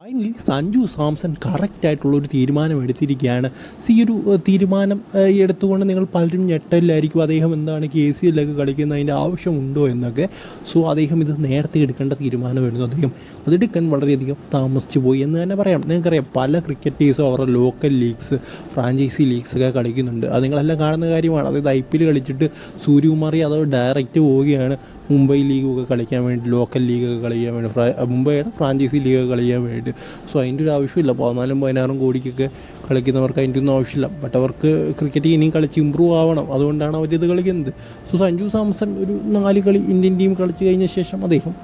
Finally Sanju Samson കറക്റ്റായിട്ടുള്ളൊരു തീരുമാനം എടുത്തിരിക്കുകയാണ്. ഈ ഒരു തീരുമാനം എടുത്തുകൊണ്ട് നിങ്ങൾ പലരും ഞെട്ടലിലായിരിക്കും. അദ്ദേഹം എന്താണ് KCLൊക്കെ കളിക്കുന്നതിൻ്റെ ആവശ്യമുണ്ടോ എന്നൊക്കെ. സോ അദ്ദേഹം ഇത് നേരത്തെ എടുക്കേണ്ട തീരുമാനമായിരുന്നു. അദ്ദേഹം അതെടുക്കാൻ വളരെയധികം താമസിച്ചു പോയി എന്ന് തന്നെ പറയാം. നിങ്ങൾക്കറിയാം, പല ക്രിക്കറ്റേഴ്സും അവരുടെ ലോക്കൽ ലീഗ്സ്, ഫ്രാഞ്ചൈസി ലീഗ്സൊക്കെ കളിക്കുന്നുണ്ട്. അത് നിങ്ങളെല്ലാം കാണുന്ന കാര്യമാണ്. അതായത് IPL കളിച്ചിട്ട് സൂര്യകുമാർ യാദവ് ഡയറക്റ്റ് പോവുകയാണ് മുംബൈ ലീഗൊക്കെ കളിക്കാൻ വേണ്ടി, ലോക്കൽ ലീഗൊക്കെ കളിക്കാൻ വേണ്ടി, മുംബൈയുടെ ഫ്രാഞ്ചൈസി ലീഗൊക്കെ കളിക്കാൻ വേണ്ടി. സോ അതിൻ്റെ ഒരു ആവശ്യമില്ല. 14-16 കോടിക്കൊക്കെ കളിക്കുന്നവർക്ക് അതിൻ്റെ ഒന്നും ആവശ്യമില്ല. ബട്ട് അവർക്ക് ക്രിക്കറ്റ് ഇനിയും കളിച്ച് ഇമ്പ്രൂവ് ആവണം. അതുകൊണ്ടാണ് അവരിത് കളിക്കുന്നത്. സോ സഞ്ജു സാംസൺ ഒരു 4 കളി ഇന്ത്യൻ ടീം കളിച്ച് കഴിഞ്ഞ ശേഷം അദ്ദേഹം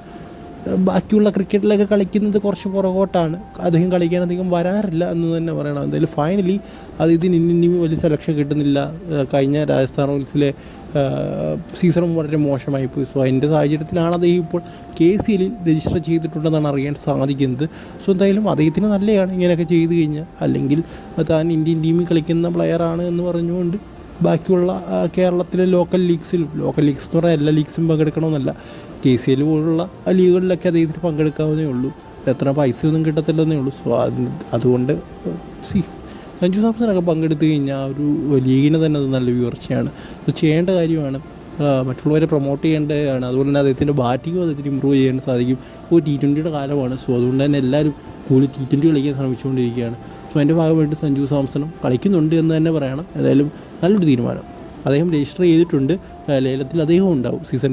ബാക്കിയുള്ള ക്രിക്കറ്റിലൊക്കെ കളിക്കുന്നത് കുറച്ച് പുറകോട്ടാണ്. അദ്ദേഹം കളിക്കാൻ അധികം വരാറില്ല എന്ന് തന്നെ പറയണം. എന്തായാലും ഫൈനലി ഇതിന് ഇന്ത്യൻ ടീമിൽ വലിയ സെലക്ഷൻ കിട്ടുന്നില്ല. കഴിഞ്ഞ രാജസ്ഥാൻ റോയൽസിലെ സീസണും വളരെ മോശമായിപ്പോയി. സോ അതിൻ്റെ സാഹചര്യത്തിലാണ് അദ്ദേഹം ഇപ്പോൾ KCLൽ രജിസ്റ്റർ ചെയ്തിട്ടുണ്ടെന്നാണ് അറിയാൻ സാധിക്കുന്നത്. സോ എന്തായാലും അദ്ദേഹത്തിന് നല്ലതാണ് ഇങ്ങനെയൊക്കെ ചെയ്ത് കഴിഞ്ഞാൽ. അല്ലെങ്കിൽ താൻ ഇന്ത്യൻ ടീമിൽ കളിക്കുന്ന പ്ലെയറാണ് എന്ന് പറഞ്ഞുകൊണ്ട് ബാക്കിയുള്ള കേരളത്തിലെ ലോക്കൽ ലീഗ്സ് എന്ന് പറഞ്ഞാൽ എല്ലാ ലീഗ്സും പങ്കെടുക്കണമെന്നല്ല, KCL പോലുള്ള ലീഗുകളിലൊക്കെ അദ്ദേഹത്തിന് പങ്കെടുക്കാവുന്നേ ഉള്ളൂ. എത്ര പൈസയൊന്നും കിട്ടത്തില്ലെന്നേ ഉള്ളൂ. സോ അതുകൊണ്ട് സഞ്ജു സാംസണൊക്കെ പങ്കെടുത്തു കഴിഞ്ഞാൽ ഒരു ലീഗിന് തന്നെ അത് നല്ല ഉയർച്ചയാണ്. അത് ചെയ്യേണ്ട കാര്യമാണ്. മറ്റുള്ളവരെ പ്രൊമോട്ട് ചെയ്യേണ്ടതാണ്. അതുപോലെ തന്നെ അദ്ദേഹത്തിൻ്റെ ബാറ്റിങ്ങും അദ്ദേഹത്തിന് ഇമ്പ്രൂവ് ചെയ്യാൻ സാധിക്കും. ഇപ്പോൾ T20യുടെ കാലമാണ്. സോ അതുകൊണ്ട് തന്നെ എല്ലാവരും കൂടുതൽ T20 കളിക്കാൻ ശ്രമിച്ചുകൊണ്ടിരിക്കുകയാണ്. സോ അതിൻ്റെ ഭാഗമായിട്ട് സഞ്ജു സാംസണും കളിക്കുന്നുണ്ട് എന്ന് തന്നെ പറയണം. ഏതായാലും നല്ലൊരു തീരുമാനം. അദ്ദേഹം രജിസ്റ്റർ ചെയ്തിട്ടുണ്ട്. ലേലത്തിൽ അദ്ദേഹം ഉണ്ടാവും സീസൺ